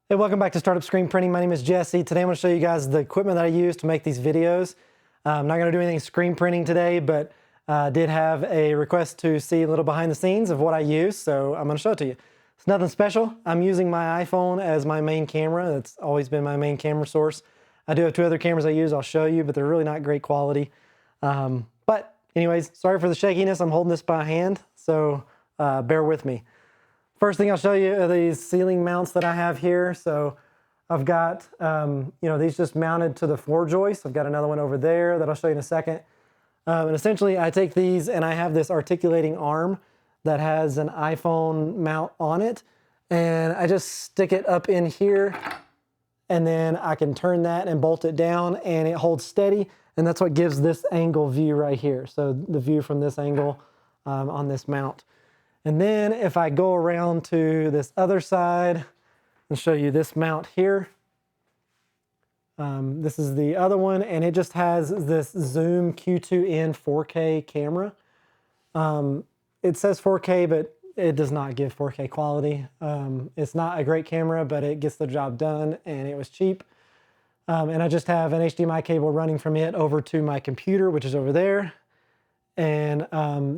Hey, welcome back to Startup Screen Printing. My name is Jesse. Today I'm going to show you guys the equipment that I use to make these videos. I'm not going to do anything screen printing today, but did have a request to see a little behind the scenes of what I use, so I'm going to show it to you. It's nothing special. I'm using my iPhone as my main camera. That's always been my main camera source. I do have two other cameras I use I'll show you, but they're really not great quality. But anyways, sorry for the shakiness. I'm holding this by hand, so bear with me. First thing I'll show you are these ceiling mounts that I have here. So I've got, these just mounted to the floor joist. I've got another one over there that I'll show you in a second. And essentially I take these and I have this articulating arm that has an iPhone mount on it. And I just stick it up in here and then I can turn that and bolt it down and it holds steady. And that's what gives this angle view right here. So the view from this angle on this mount. And then if I go around to this other side and show you this mount here, this is the other one, and it just has this Zoom Q2N 4K camera. It says 4K, but it does not give 4K quality. It's not a great camera, but it gets the job done, and it was cheap. And I just have an HDMI cable running from it over to my computer, which is over there. And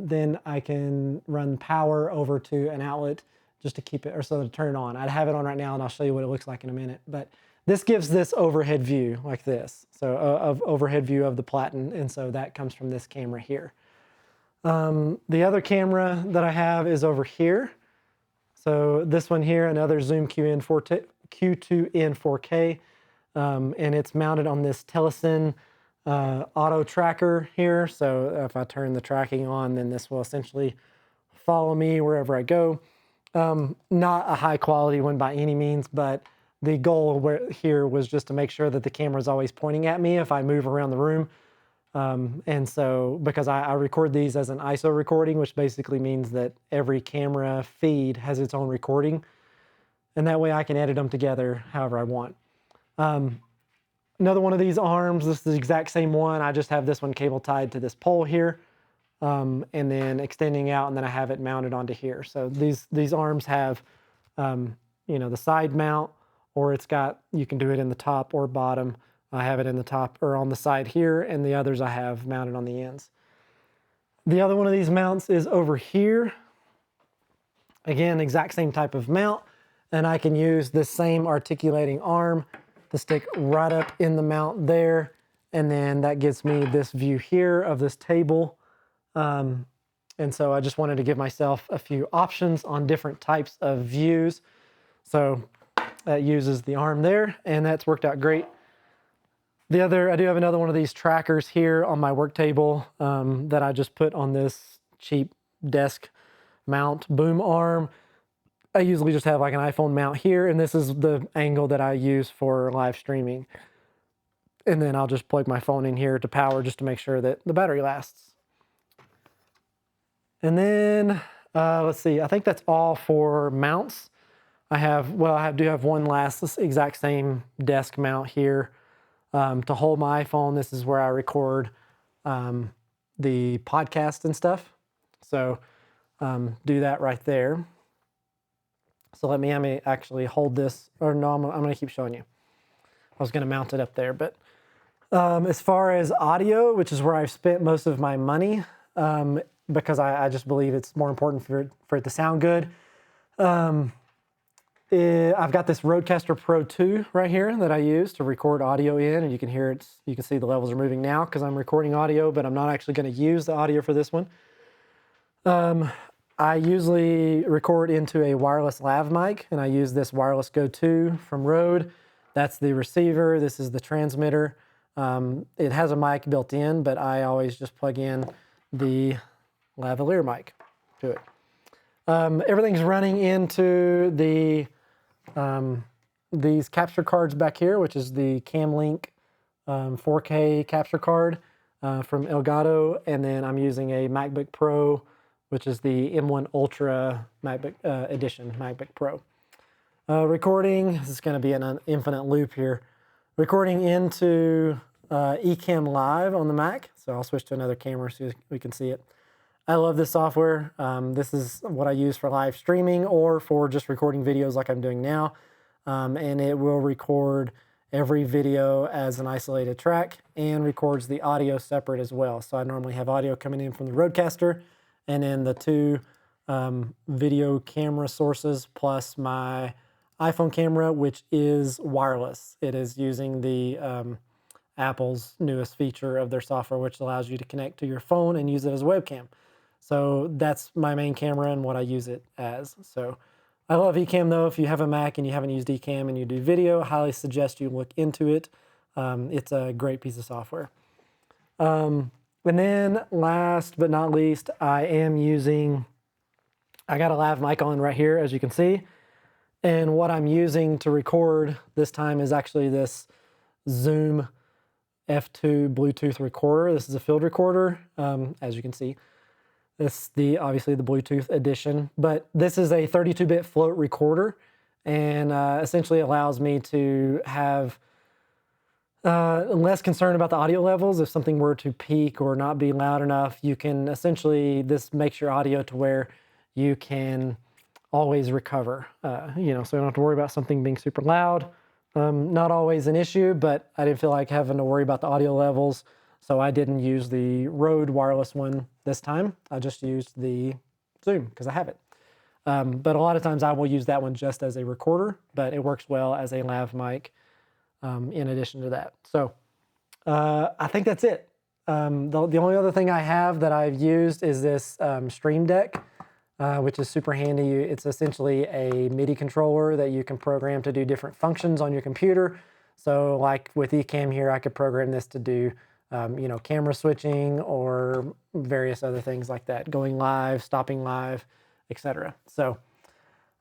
then I can run power over to an outlet just to keep it, or so to turn it on. I'd have it on right now and I'll show you what it looks like in a minute. But this gives this overhead view like this. So of overhead view of the Platin. And so that comes from this camera here. The other camera that I have is over here. So this one here, another Zoom Q2N 4K. And it's mounted on this Telesin auto tracker here. So if I turn the tracking on, then this will essentially follow me wherever I go. Not a high quality one by any means, but the goal here was just to make sure that the camera is always pointing at me if I move around the room. And so because I record these as an ISO recording, which basically means that every camera feed has its own recording. And that way I can edit them together however I want. Another one of these arms, this is the exact same one. I just have this one cable tied to this pole here and then extending out, and then I have it mounted onto here. So these arms have, the side mount, or it's got, you can do it in the top or bottom. I have it in the top or on the side here, and the others I have mounted on the ends. The other one of these mounts is over here. Again, exact same type of mount, and I can use this same articulating arm to stick right up in the mount there. And then that gives me this view here of this table. And so I just wanted to give myself a few options on different types of views. So that uses the arm there, and that's worked out great. I do have another one of these trackers here on my work table that I just put on this cheap desk mount boom arm. I usually just have like an iPhone mount here, and this is the angle that I use for live streaming. And then I'll just plug my phone in here to power just to make sure that the battery lasts. And then, let's see, I think that's all for mounts. I do have one last, this exact same desk mount here to hold my iPhone. This is where I record the podcast and stuff. So do that right there. So let me actually hold this, or no, I'm going to keep showing you. I was going to mount it up there, but as far as audio, which is where I've spent most of my money, because I just believe it's more important for it to sound good. I've got this Rodecaster Pro 2 right here that I use to record audio in, and you can hear it. You can see the levels are moving now because I'm recording audio, but I'm not actually going to use the audio for this one. I usually record into a wireless lav mic, and I use this Wireless Go 2 from Rode. That's the receiver. This is the transmitter. It has a mic built in, but I always just plug in the lavalier mic to it. Everything's running into these capture cards back here, which is the Camlink 4K capture card from Elgato, and then I'm using a MacBook Pro, which is the M1 Ultra MacBook edition MacBook Pro. Recording, this is going to be an infinite loop here. Recording into Ecamm Live on the Mac. So I'll switch to another camera so we can see it. I love this software. This is what I use for live streaming or for just recording videos like I'm doing now. and it will record every video as an isolated track and records the audio separate as well. So I normally have audio coming in from the Rodecaster and then the two video camera sources plus my iPhone camera, which is wireless. It is using the Apple's newest feature of their software, which allows you to connect to your phone and use it as a webcam. So that's my main camera and what I use it as. So I love Ecamm though. If you have a Mac and you haven't used Ecamm and you do video, I highly suggest you look into it. It's a great piece of software. And then last but not least, I got a lav mic on right here, as you can see. And what I'm using to record this time is actually this Zoom F2 Bluetooth recorder. This is a field recorder, as you can see. This is obviously the Bluetooth edition, but this is a 32-bit float recorder and essentially allows me to have less concern about the audio levels. If something were to peak or not be loud enough, you can essentially, this makes your audio to where you can always recover, so you don't have to worry about something being super loud. Not always an issue, but I didn't feel like having to worry about the audio levels. So I didn't use the Rode wireless one this time. I just used the Zoom because I have it. But a lot of times I will use that one just as a recorder, but it works well as a lav mic in addition to that. So I think that's it. The only other thing I have that I've used is this Stream Deck, which is super handy. It's essentially a MIDI controller that you can program to do different functions on your computer. So like with Ecamm here, I could program this to do camera switching or various other things like that, going live, stopping live, etc. So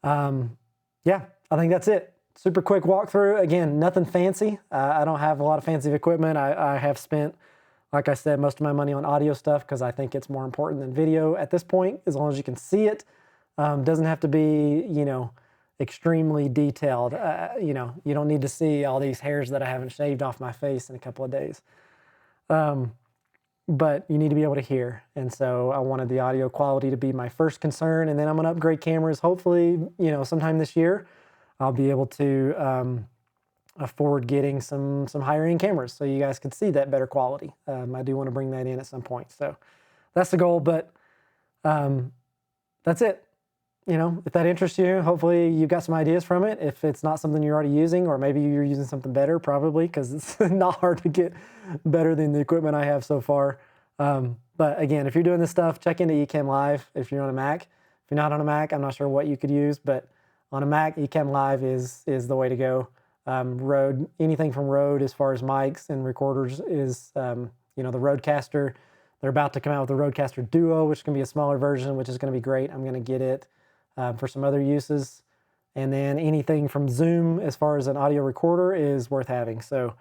yeah, I think that's it. Super quick walkthrough. Again, nothing fancy. I don't have a lot of fancy equipment. I have spent, like I said, most of my money on audio stuff because I think it's more important than video at this point, as long as you can see it. Doesn't have to be, extremely detailed. You don't need to see all these hairs that I haven't shaved off my face in a couple of days. But you need to be able to hear. And so I wanted the audio quality to be my first concern. And then I'm going to upgrade cameras. Hopefully, sometime this year, I'll be able to afford getting some higher end cameras so you guys can see that better quality. I do want to bring that in at some point. So that's the goal, but that's it. If that interests you, hopefully you got some ideas from it. If it's not something you're already using, or maybe you're using something better, probably, because it's not hard to get better than the equipment I have so far. But again, if you're doing this stuff, check into Ecamm Live if you're on a Mac. If you're not on a Mac, I'm not sure what you could use, but on a Mac, Ecamm Live is the way to go. Rode, anything from Rode as far as mics and recorders is, the Rodecaster. They're about to come out with the Rodecaster Duo, which can be a smaller version, which is going to be great. I'm going to get it for some other uses. And then anything from Zoom as far as an audio recorder is worth having. So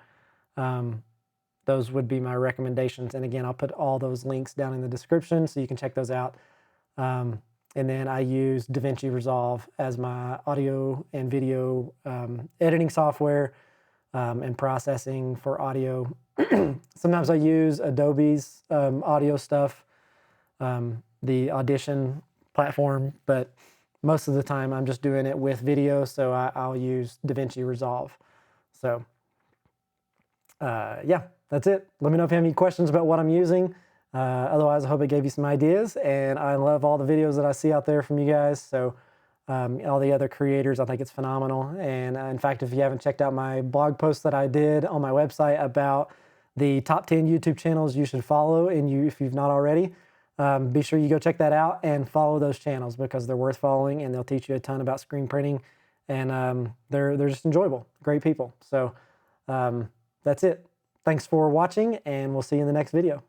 those would be my recommendations. And again, I'll put all those links down in the description so you can check those out. And then I use DaVinci Resolve as my audio and video editing software and processing for audio. Sometimes I use Adobe's audio stuff, the Audition platform, but most of the time I'm just doing it with video, so I'll use DaVinci Resolve. So yeah, that's it. Let me know if you have any questions about what I'm using. Otherwise, I hope it gave you some ideas, and I love all the videos that I see out there from you guys. So all the other creators, I think it's phenomenal. And in fact, if you haven't checked out my blog post that I did on my website about the top 10 YouTube channels you should follow, and if you've not already, be sure you go check that out and follow those channels because they're worth following and they'll teach you a ton about screen printing, and they're just enjoyable, great people. So that's it. Thanks for watching, and we'll see you in the next video.